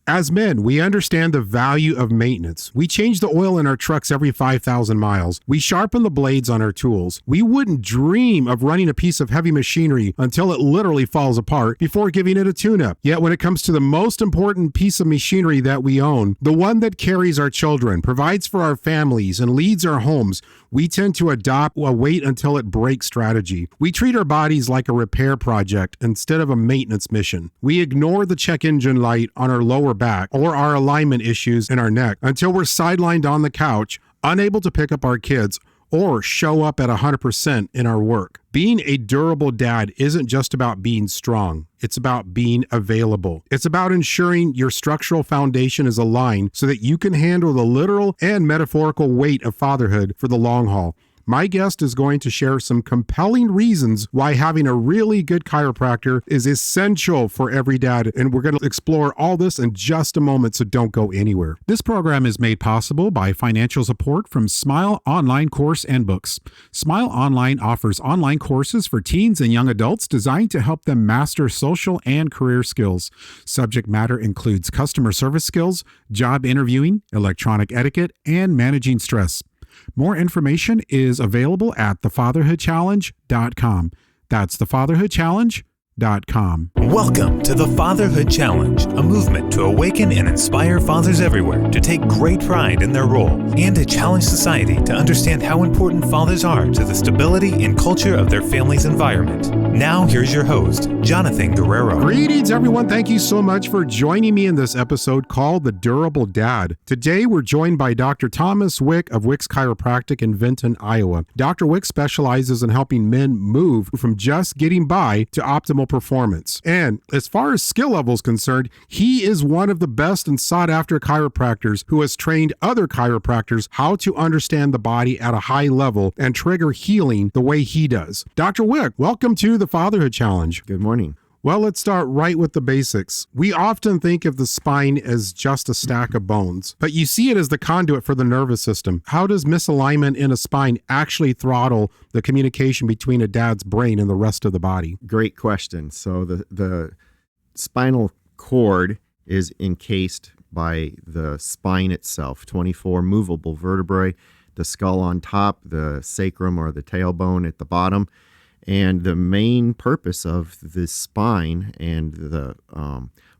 As men, we understand the value of maintenance. We change the oil in our trucks every 5,000 miles. We sharpen the blades on our tools. We wouldn't dream of running a piece of heavy machinery until it literally falls apart before giving it a tune-up. Yet when it comes to the most important piece of machinery that we own, the one that carries our children, provides for our families, and leads our homes, we tend to adopt a wait until it breaks strategy. We treat our bodies like a repair project instead of a maintenance mission. We ignore the check engine light on our lower back or our alignment issues in our neck until we're sidelined on the couch, unable to pick up our kids or show up at 100% in our work. Being a durable dad isn't just about being strong. It's about being available. It's about ensuring your structural foundation is aligned so that you can handle the literal and metaphorical weight of fatherhood for the long haul. My guest is going to share some compelling reasons why having a really good chiropractor is essential for every dad, and we're going to explore all this in just a moment, so don't go anywhere. This program is made possible by financial support from Smile Online Course and Books. Smile Online offers online courses for teens and young adults designed to help them master social and career skills. Subject matter includes customer service skills, job interviewing, electronic etiquette, and managing stress. More information is available at thefatherhoodchallenge.com. That's thefatherhoodchallenge.com. Welcome to the Fatherhood Challenge, a movement to awaken and inspire fathers everywhere to take great pride in their role and to challenge society to understand how important fathers are to the stability and culture of their family's environment. Now, here's your host, Jonathan Guerrero. Greetings, everyone. Thank you so much for joining me in this episode called The Durable Dad. Today, we're joined by Dr. Thomas Wick of Wick's Chiropractic in Vinton, Iowa. Dr. Wick specializes in helping men move from just getting by to optimal performance. And as far as skill level is concerned, he is one of the best and sought after chiropractors who has trained other chiropractors how to understand the body at a high level and trigger healing the way he does. Dr. Wick, welcome to the Fatherhood Challenge. Good morning. Well, let's start right with the basics. We often think of the spine as just a stack of bones, but you see it as the conduit for the nervous system. How does misalignment in a spine actually throttle the communication between a dad's brain and the rest of the body? Great question. So the spinal cord is encased by the spine itself, 24 movable vertebrae, the skull on top, the sacrum or the tailbone at the bottom. And the main purpose of the spine and the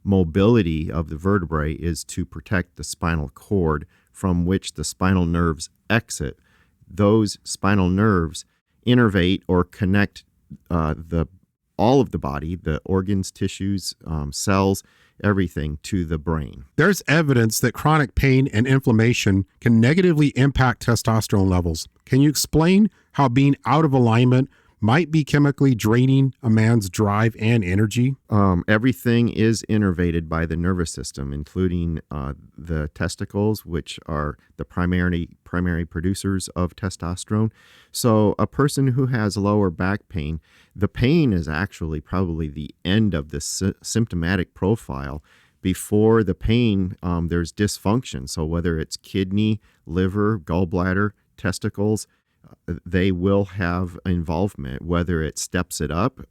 mobility of the vertebrae is to protect the spinal cord from which the spinal nerves exit. Those spinal nerves innervate or connect all of the body, the organs, tissues, cells, everything to the brain. There's evidence that chronic pain and inflammation can negatively impact testosterone levels. Can you explain how being out of alignment might be chemically draining a man's drive and energy? Everything is innervated by the nervous system, including the testicles, which are the primary producers of testosterone. So a person who has lower back pain, the pain is actually probably the end of the symptomatic profile. Before the pain, there's dysfunction. So whether it's kidney, liver, gallbladder, testicles, they will have involvement, whether it steps it up,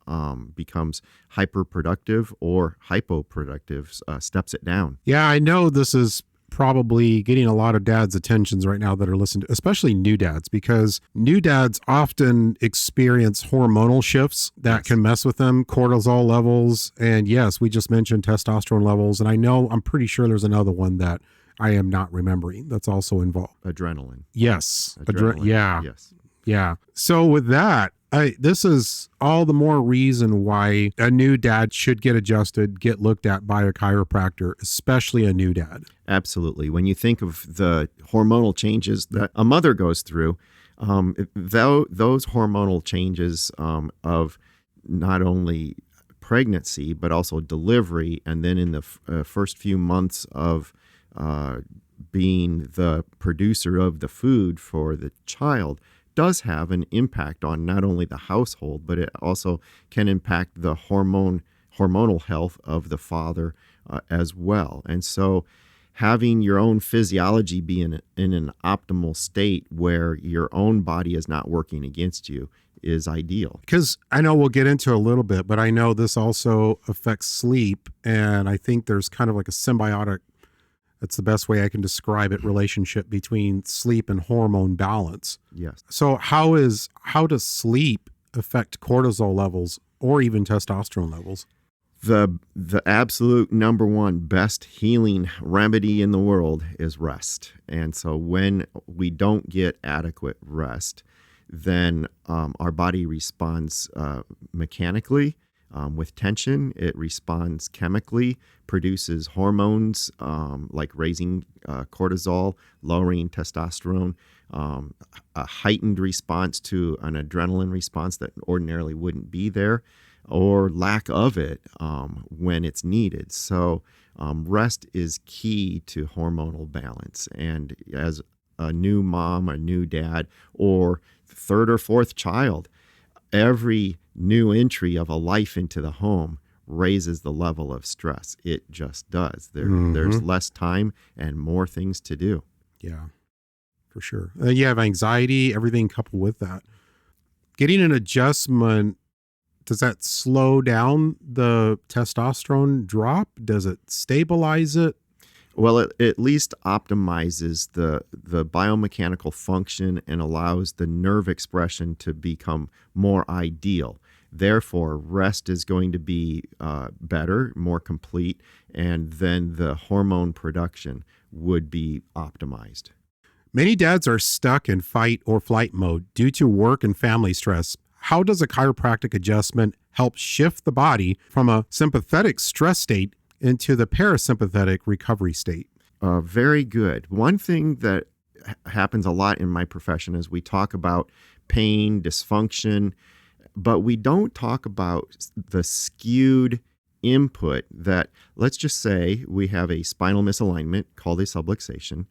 becomes hyperproductive, or hypoproductive, steps it down. Yeah, I know this is probably getting a lot of dads' attentions right now that are listening, especially new dads, because new dads often experience hormonal shifts that can mess with them, cortisol levels, and yes, we just mentioned testosterone levels, and I'm pretty sure there's another one that I am not remembering that's also involved. Adrenaline. Yes. Adrenaline. Yeah. Yes. Yeah. So with that, this is all the more reason why a new dad should get adjusted, get looked at by a chiropractor, especially a new dad. Absolutely. When you think of the hormonal changes that a mother goes through, those hormonal changes of not only pregnancy, but also delivery, and then in the first few months of being the producer of the food for the child, does have an impact on not only the household, but it also can impact the hormonal health of the father as well. And so having your own physiology be in an optimal state where your own body is not working against you is ideal. Because I know we'll get into it a little bit, but I know this also affects sleep. And I think there's kind of like a symbiotic, that's the best way I can describe it, relationship between sleep and hormone balance. Yes. So how does sleep affect cortisol levels or even testosterone levels? The absolute number one best healing remedy in the world is rest. And so when we don't get adequate rest, then our body responds mechanically with tension. It responds chemically, produces hormones like raising cortisol, lowering testosterone, a heightened response to an adrenaline response that ordinarily wouldn't be there, or lack of it when it's needed. So rest is key to hormonal balance. And as a new mom, a new dad, or third or fourth child, every new entry of a life into the home raises the level of stress. It just does. There's less time and more things to do. Yeah, for sure. You have anxiety, everything coupled with that. Getting an adjustment, does that slow down the testosterone drop? Does it stabilize it? Well, it at least optimizes the biomechanical function and allows the nerve expression to become more ideal. Therefore, rest is going to be better, more complete, and then the hormone production would be optimized. Many dads are stuck in fight or flight mode due to work and family stress. How does a chiropractic adjustment help shift the body from a sympathetic stress state into the parasympathetic recovery state? Very good. One thing that happens a lot in my profession is we talk about pain, dysfunction, but we don't talk about the skewed input that, let's just say we have a spinal misalignment called a subluxation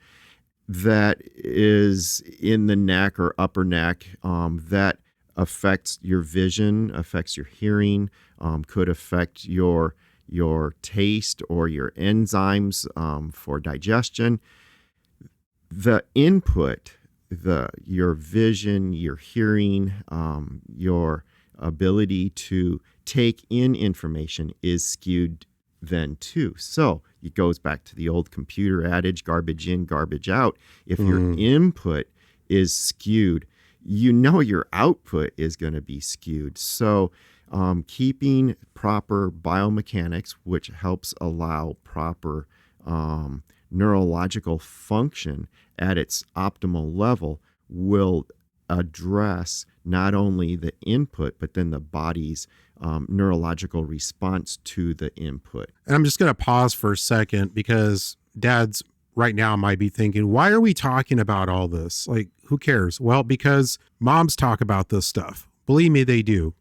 that is in the neck or upper neck that affects your vision, affects your hearing, could affect your taste or your enzymes for digestion. The input, your vision, your hearing, your ability to take in information is skewed then too. So it goes back to the old computer adage, garbage in, garbage out. If your input is skewed, you know your output is going to be skewed. So keeping proper biomechanics, which helps allow proper neurological function at its optimal level, will address not only the input, but then the body's neurological response to the input. And I'm just going to pause for a second because dads right now might be thinking, why are we talking about all this? Like, who cares? Well, because moms talk about this stuff. Believe me, they do.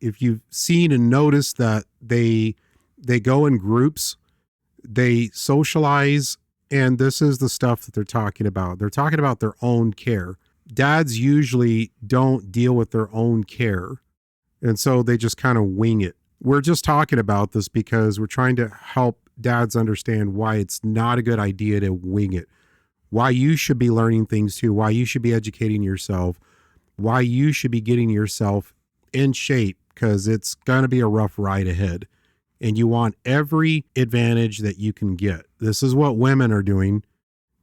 If you've seen and noticed that they go in groups, they socialize, and this is the stuff that they're talking about. They're talking about their own care. Dads usually don't deal with their own care, and so they just kind of wing it. We're just talking about this because we're trying to help dads understand why it's not a good idea to wing it, why you should be learning things too, why you should be educating yourself, why you should be getting yourself in shape, because it's going to be a rough ride ahead. And you want every advantage that you can get. This is what women are doing,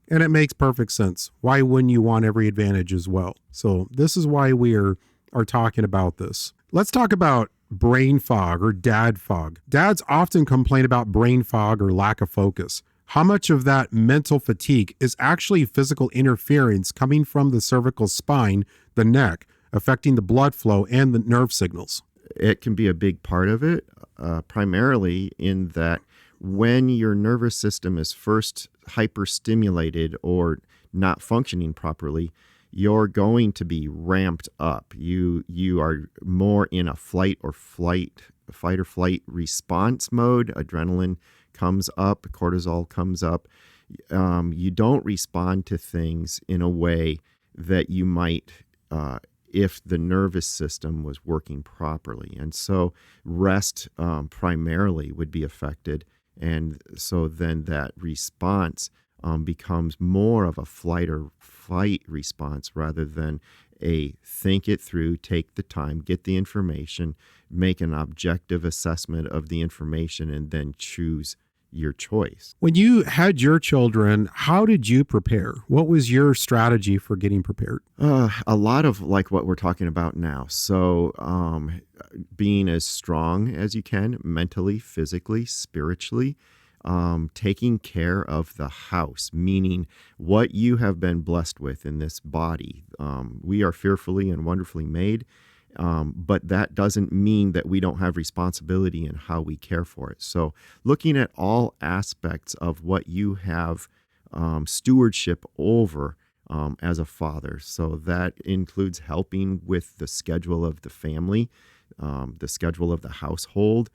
and it makes perfect sense. Why wouldn't you want every advantage as well? So this is why we are talking about this. Let's talk about brain fog or dad fog. Dads often complain about brain fog or lack of focus. How much of that mental fatigue is actually physical interference coming from the cervical spine, the neck, affecting the blood flow and the nerve signals? It can be a big part of it, primarily in that when your nervous system is first hyperstimulated or not functioning properly, you're going to be ramped up. You are more in a fight or flight response mode. Adrenaline comes up, cortisol comes up. You don't respond to things in a way that you might if the nervous system was working properly. And so rest primarily would be affected. And so then that response becomes more of a flight or fight response rather than think it through, take the time, get the information, make an objective assessment of the information, and then choose your choice. When you had your children, how did you prepare? What was your strategy for getting prepared? A lot of like what we're talking about now. So being as strong as you can, mentally, physically, spiritually, taking care of the house, meaning what you have been blessed with in this body. We are fearfully and wonderfully made. But that doesn't mean that we don't have responsibility in how we care for it. So looking at all aspects of what you have stewardship over as a father. So that includes helping with the schedule of the family, the schedule of the household,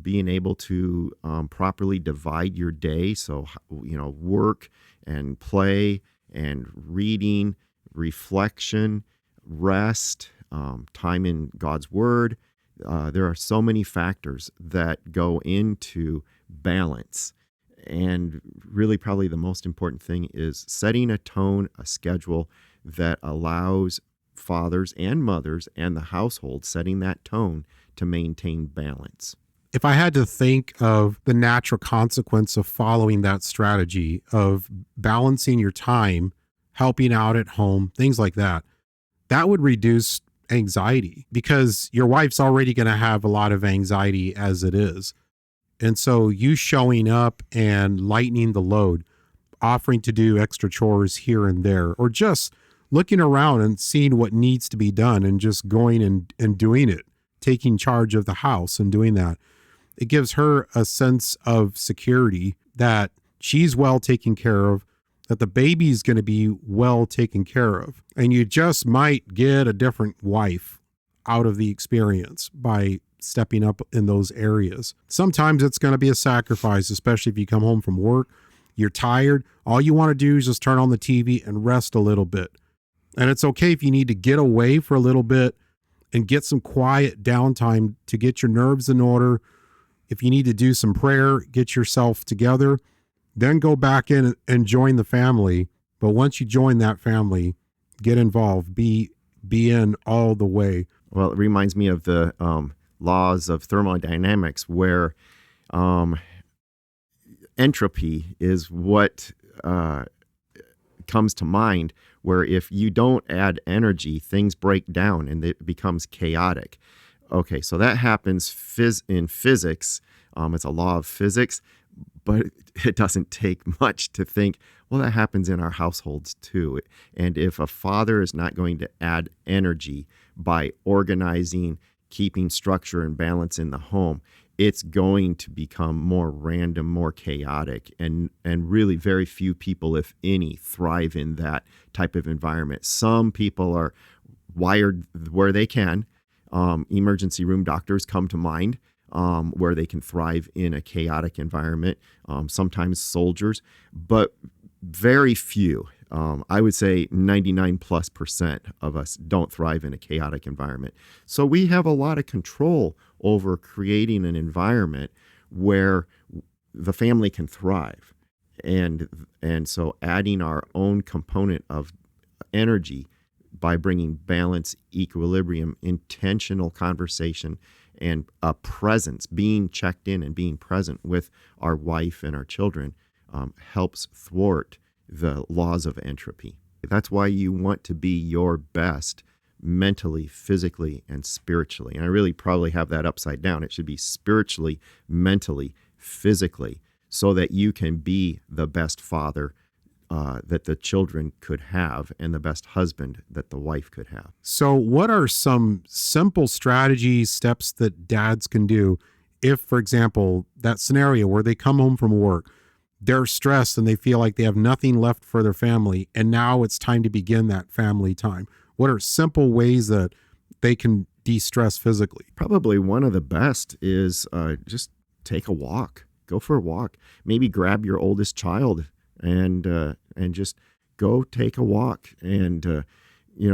being able to properly divide your day. So, work and play and reading, reflection, rest, time in God's Word. There are so many factors that go into balance. And really probably the most important thing is setting a tone, a schedule that allows fathers and mothers and the household setting that tone to maintain balance. If I had to think of the natural consequence of following that strategy of balancing your time, helping out at home, things like that, that would reduce anxiety, because your wife's already going to have a lot of anxiety as it is. And so you showing up and lightening the load, offering to do extra chores here and there, or just looking around and seeing what needs to be done and just going and doing it, taking charge of the house and doing that. It gives her a sense of security that she's well taken care of, that the baby's going to be well taken care of. And you just might get a different wife out of the experience by stepping up in those areas. Sometimes it's going to be a sacrifice, especially if you come home from work, you're tired. All you want to do is just turn on the TV and rest a little bit. And it's okay if you need to get away for a little bit and get some quiet downtime to get your nerves in order. If you need to do some prayer, get yourself together, then go back in and join the family. But once you join that family, get involved, be in all the way. Well, it reminds me of the laws of thermodynamics, where entropy is what comes to mind, where if you don't add energy, things break down and it becomes chaotic. Okay, so that happens in physics. It's a law of physics, but it doesn't take much to think, well, that happens in our households too. And if a father is not going to add energy by organizing, keeping structure and balance in the home, it's going to become more random, more chaotic, and really very few people, if any, thrive in that type of environment. Some people are wired where they can. Emergency room doctors come to mind, where they can thrive in a chaotic environment. Sometimes soldiers, but very few. I would say 99+% of us don't thrive in a chaotic environment. So we have a lot of control over creating an environment where the family can thrive. And so adding our own component of energy by bringing balance, equilibrium, intentional conversation, and a presence, being checked in and being present with our wife and our children, helps thwart the laws of entropy. That's why you want to be your best mentally, physically, and spiritually. And I really probably have that upside down. It should be spiritually, mentally, physically, so that you can be the best father that the children could have and the best husband that the wife could have. So what are some simple strategies, steps that dads can do if, for example, that scenario where they come home from work, they're stressed and they feel like they have nothing left for their family, and now it's time to begin that family time? What are simple ways that they can de-stress physically? Probably one of the best is just take a walk. Go for a walk. Maybe grab your oldest child and just go take a walk and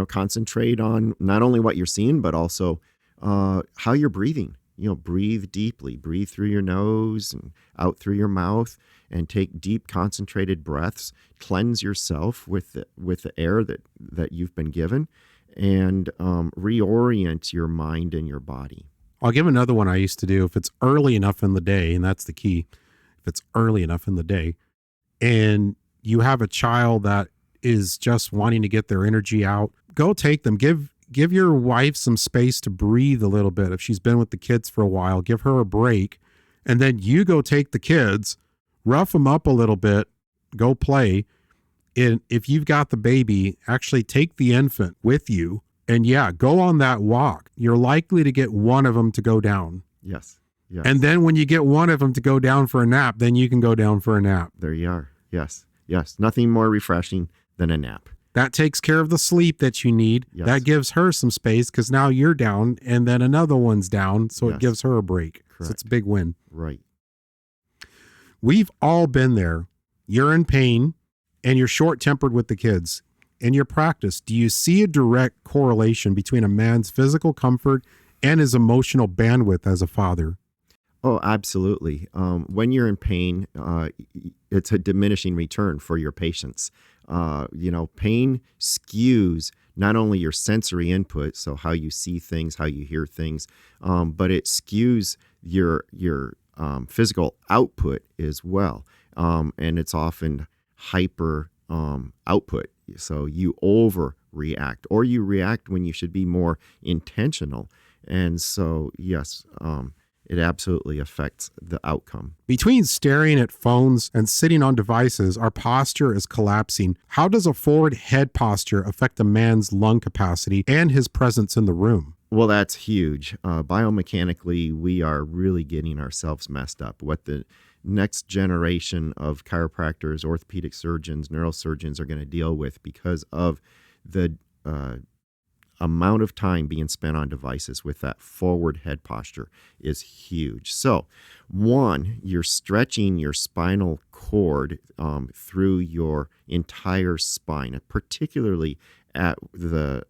concentrate on not only what you're seeing, but also how you're breathing. Breathe deeply. Breathe through your nose and out through your mouth, and take deep, concentrated breaths. Cleanse yourself with the air that you've been given, and reorient your mind and your body. I'll give another one I used to do. If it's early enough in the day, and that's the key, if it's early enough in the day, and you have a child that is just wanting to get their energy out, go take them. Give your wife some space to breathe a little bit. If she's been with the kids for a while, give her a break. And then you go take the kids, rough them up a little bit, go play. And if you've got the baby, actually take the infant with you and go on that walk. You're likely to get one of them to go down. Yes. Yes. And then when you get one of them to go down for a nap, then you can go down for a nap. There you are. Yes. Yes. Nothing more refreshing than a nap. That takes care of the sleep that you need. Yes. That gives her some space because now you're down and then another one's down. So Yes. it gives her a break. Correct. So it's a big win. Right. We've all been there. You're in pain and you're short-tempered with the kids. In your practice, do you see a direct correlation between a man's physical comfort and his emotional bandwidth as a father? Oh, absolutely. When you're in pain, it's a diminishing return for your patients. Pain skews not only your sensory input, so how you see things, how you hear things, but it skews your physical output as well. And it's often hyper output. So you overreact, or you react when you should be more intentional. And so, yes, it absolutely affects the outcome. Between staring at phones and sitting on devices, our posture is collapsing. How does a forward head posture affect a man's lung capacity and his presence in the room? Well, that's huge. Biomechanically, we are really getting ourselves messed up. What the next generation of chiropractors, orthopedic surgeons, neurosurgeons are going to deal with because of the amount of time being spent on devices with that forward head posture is huge. So, one, you're stretching your spinal cord through your entire spine, particularly at the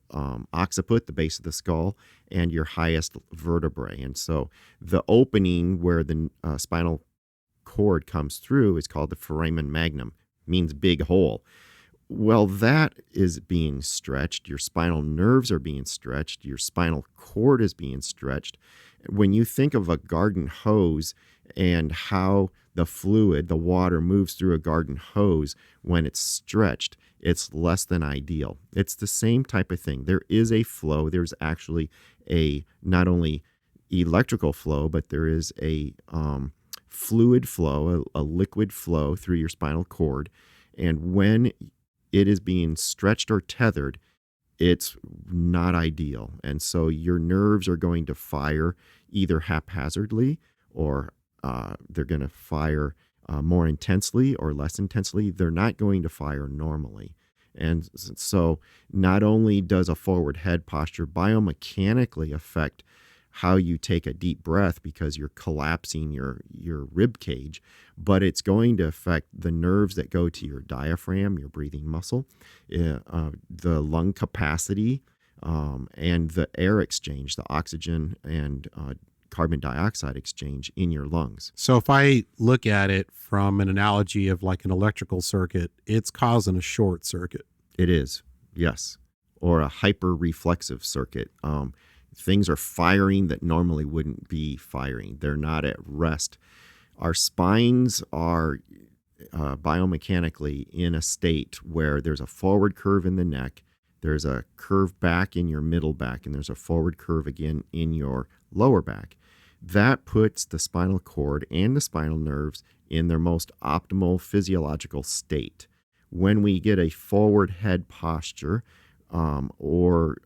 occiput, the base of the skull, and your highest vertebrae. And so the opening where the spinal cord comes through is called the foramen magnum, means big hole. Well, that is being stretched. Your spinal nerves are being stretched. Your spinal cord is being stretched. When you think of a garden hose and how the fluid, the water, moves through a garden hose when it's stretched, it's less than ideal. It's the same type of thing. There is a flow. There's actually a not only electrical flow, but there is a fluid flow, a liquid flow through your spinal cord. And when it is being stretched or tethered, it's not ideal. And so your nerves are going to fire either haphazardly or they're going to fire more intensely or less intensely. They're not going to fire normally. And so not only does a forward head posture biomechanically affect how you take a deep breath because you're collapsing your rib cage, but it's going to affect the nerves that go to your diaphragm, your breathing muscle, the lung capacity, and the air exchange, the oxygen and carbon dioxide exchange in your lungs. So if I look at it from an analogy of like an electrical circuit, it's causing a short circuit. It is, yes, or a hyper-reflexive circuit. Things are firing that normally wouldn't be firing. They're not at rest. Our spines are biomechanically in a state where there's a forward curve in the neck, there's a curve back in your middle back, and there's a forward curve again in your lower back. That puts the spinal cord and the spinal nerves in their most optimal physiological state. When we get a forward head posture, or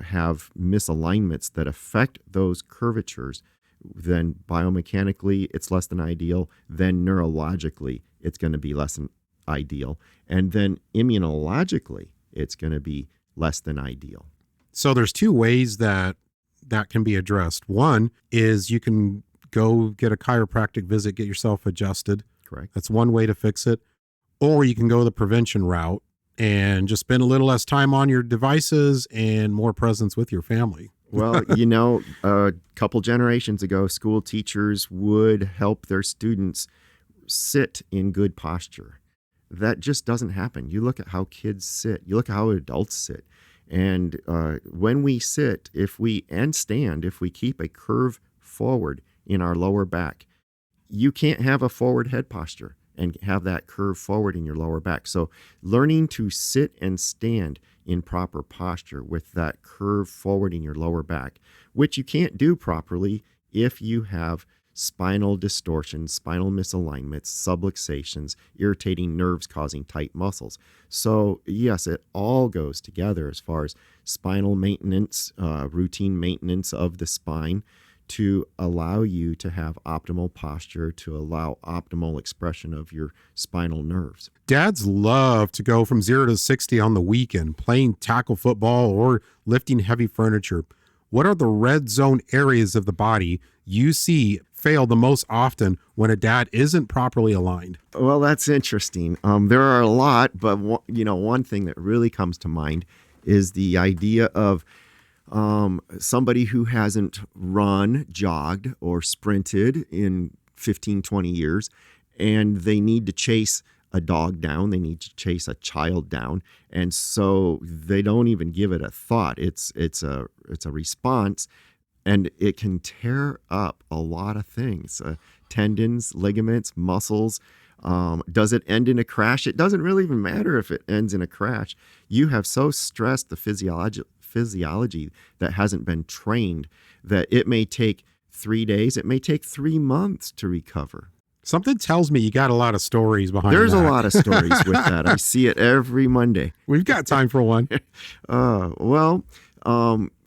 have misalignments that affect those curvatures, then biomechanically it's less than ideal. Then neurologically it's going to be less than ideal. And then immunologically it's going to be less than ideal. So there's two ways that can be addressed. One is you can go get a chiropractic visit, get yourself adjusted. Correct. That's one way to fix it. Or you can go the prevention route and just spend a little less time on your devices and more presence with your family. Well, a couple generations ago, school teachers would help their students sit in good posture. That just doesn't happen. You look at how kids sit. You look at how adults sit. And when we sit, and stand, if we keep a curve forward in our lower back, you can't have a forward head posture and have that curve forward in your lower back. So learning to sit and stand in proper posture with that curve forward in your lower back, which you can't do properly if you have spinal distortions, spinal misalignments, subluxations, irritating nerves causing tight muscles. So yes, it all goes together as far as spinal maintenance, routine maintenance of the spine, to allow you to have optimal posture, to allow optimal expression of your spinal nerves. Dads love to go from 0 to 60 on the weekend, playing tackle football or lifting heavy furniture. What are the red zone areas of the body you see fail the most often when a dad isn't properly aligned? Well, that's interesting. There are a lot, but one thing that really comes to mind is the idea of somebody who hasn't run, jogged, or sprinted in 15, 20 years, and they need to chase a dog down, they need to chase a child down, and so they don't even give it a thought. It's a response, and it can tear up a lot of things, tendons, ligaments, muscles. Does it end in a crash? It doesn't really even matter if it ends in a crash. You have so stressed the physiology that hasn't been trained that it may take 3 days, it may take 3 months to recover. Something tells me you got a lot of stories behind There's that. a lot of stories with that. I see it every Monday. We've got time for one.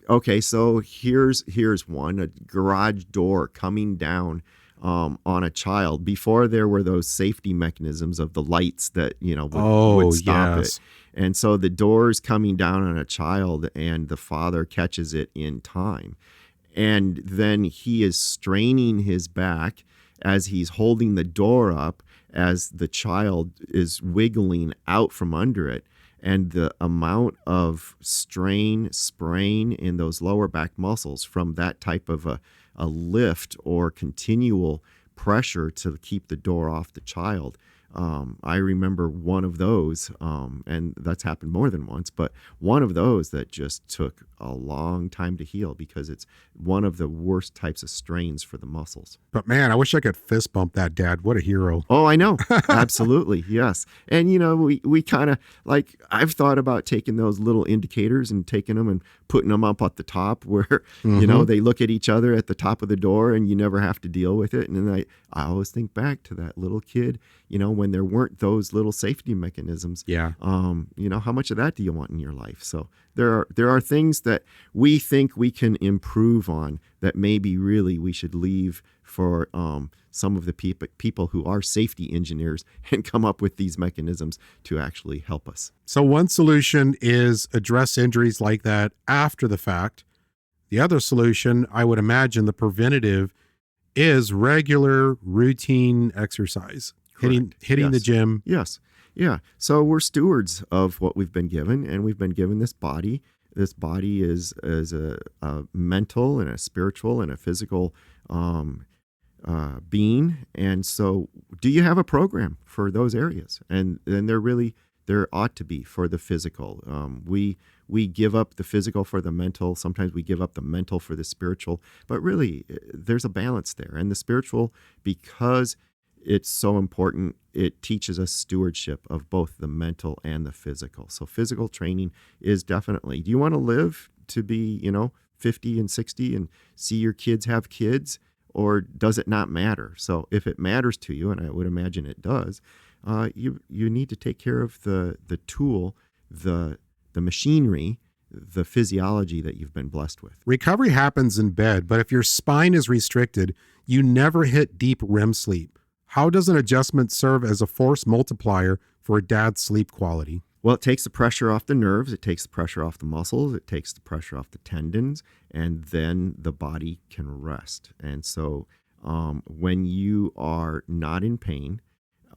Okay, so here's one: a garage door coming down on a child. Before there were those safety mechanisms of the lights that would stop it. And so the door's coming down on a child, and the father catches it in time. And then he is straining his back as he's holding the door up, as the child is wiggling out from under it. And the amount of sprain in those lower back muscles from that type of a lift or continual pressure to keep the door off the child. I remember one of those, and that's happened more than once, but one of those that just took a long time to heal because it's one of the worst types of strains for the muscles. But man, I wish I could fist bump that dad. What a hero. Oh, I know. Absolutely. Yes. And, we kind of I've thought about taking those little indicators and taking them and putting them up at the top where, they look at each other at the top of the door and you never have to deal with it. And then I always think back to that little kid, when there weren't those little safety mechanisms. Yeah. How much of that do you want in your life? So there are things that we think we can improve on that maybe really we should leave for some of the people who are safety engineers and come up with these mechanisms to actually help us. So one solution is address injuries like that after the fact. The other solution, I would imagine the preventative, is regular routine exercise. Hitting Yes. the gym. Yes. Yeah. So we're stewards of what we've been given, and we've been given this body. This body is a mental and a spiritual and a physical being. And so do you have a program for those areas? And there ought to be for the physical. We give up the physical for the mental. Sometimes we give up the mental for the spiritual. But really, there's a balance there. And the spiritual, because it's so important, it teaches us stewardship of both the mental and the physical. So physical training is definitely, do you want to live to be, 50 and 60 and see your kids have kids, or does it not matter? So if it matters to you, and I would imagine it does, you need to take care of the tool, the machinery, the physiology that you've been blessed with. Recovery happens in bed, but if your spine is restricted, you never hit deep REM sleep. How does an adjustment serve as a force multiplier for a dad's sleep quality? Well, it takes the pressure off the nerves, it takes the pressure off the muscles, it takes the pressure off the tendons, and then the body can rest. And so when you are not in pain,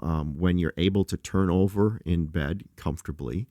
when you're able to turn over in bed comfortably,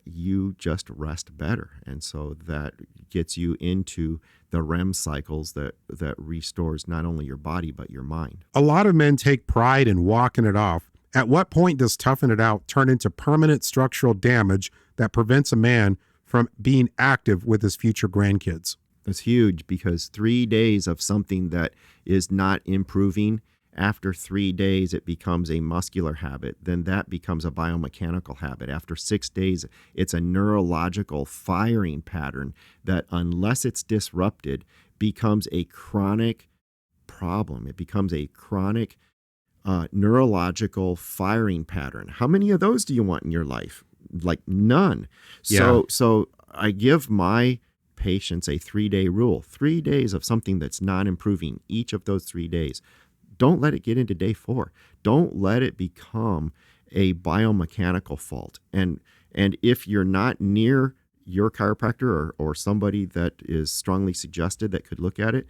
you just rest better. And so that gets you into the REM cycles that restores not only your body, but your mind. A lot of men take pride in walking it off. At what point does toughing it out turn into permanent structural damage that prevents a man from being active with his future grandkids. That's huge, because 3 days of something that is not improving, after 3 days, it becomes a muscular habit. Then that becomes a biomechanical habit. After 6 days, it's a neurological firing pattern that, unless it's disrupted, becomes a chronic problem. It becomes a chronic neurological firing pattern. How many of those do you want in your life? Like none. So I give my patients a 3-day rule. 3 days of something that's not improving each of those 3 days. Don't let it get into day 4. Don't let it become a biomechanical fault. And if you're not near your chiropractor or somebody that is strongly suggested that could look at it,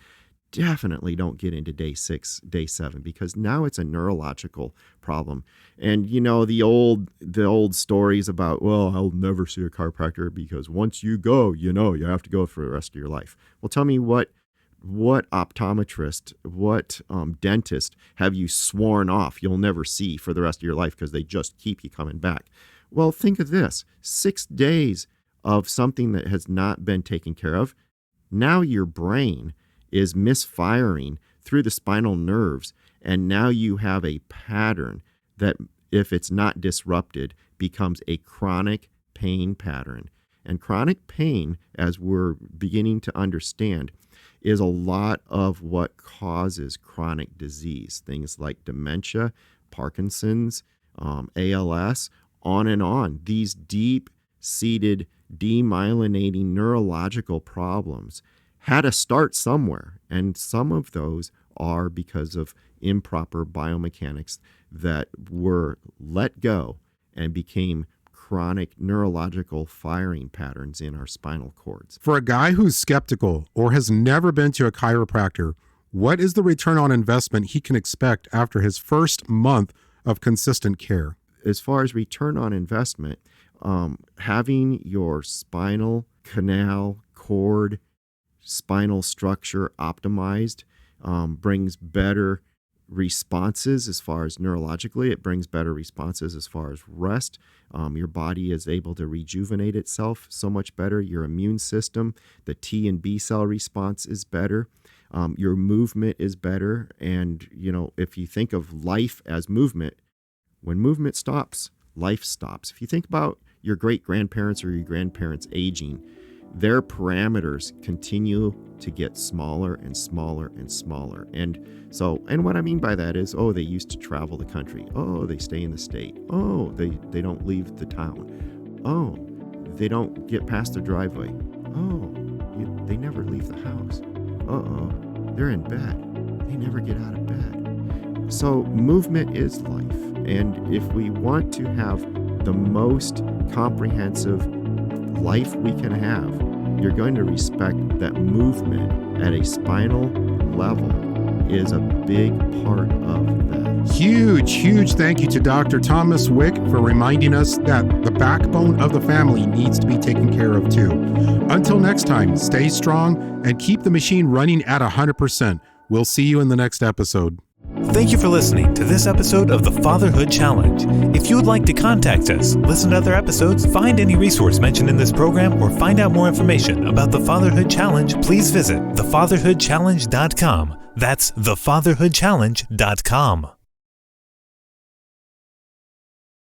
definitely don't get into day 6, day 7, because now it's a neurological problem. And the old stories about, well, I'll never see a chiropractor because once you go, you have to go for the rest of your life. Well, tell me what optometrist, what dentist have you sworn off you'll never see for the rest of your life because they just keep you coming back? Well, think of this: 6 days of something that has not been taken care of. Now your brain is misfiring through the spinal nerves, and now you have a pattern that, if it's not disrupted, becomes a chronic pain pattern. And chronic pain, as we're beginning to understand, is a lot of what causes chronic disease. Things like dementia, Parkinson's, ALS, on and on. These deep-seated, demyelinating neurological problems had to start somewhere, and some of those are because of improper biomechanics that were let go and became chronic neurological firing patterns in our spinal cords. For a guy who's skeptical or has never been to a chiropractor, what is the return on investment he can expect after his first month of consistent care? As far as return on investment, having your spinal canal, cord, spinal structure optimized brings better responses as far as neurologically. It brings better responses as far as rest. Your body is able to rejuvenate itself so much better. Your immune system, the T and B cell response is better. Your movement is better. And, if you think of life as movement, when movement stops, life stops. If you think about your great-grandparents or your grandparents aging, their parameters continue to get smaller and smaller and smaller. And what I mean by that is, they used to travel the country. They stay in the state. They don't leave the town. They don't get past their driveway. They never leave the house. They're in bed. They never get out of bed. So movement is life. And if we want to have the most comprehensive life we can have, you're going to respect that movement at a spinal level is a big part of that. Huge thank you to Dr. Thomas Wick for reminding us that the backbone of the family needs to be taken care of too. Until next time, stay strong and keep the machine running at 100%. We'll see you in the next episode. Thank you for listening to this episode of the Fatherhood Challenge. If you would like to contact us, listen to other episodes, find any resource mentioned in this program, or find out more information about the Fatherhood Challenge, please visit thefatherhoodchallenge.com. That's thefatherhoodchallenge.com.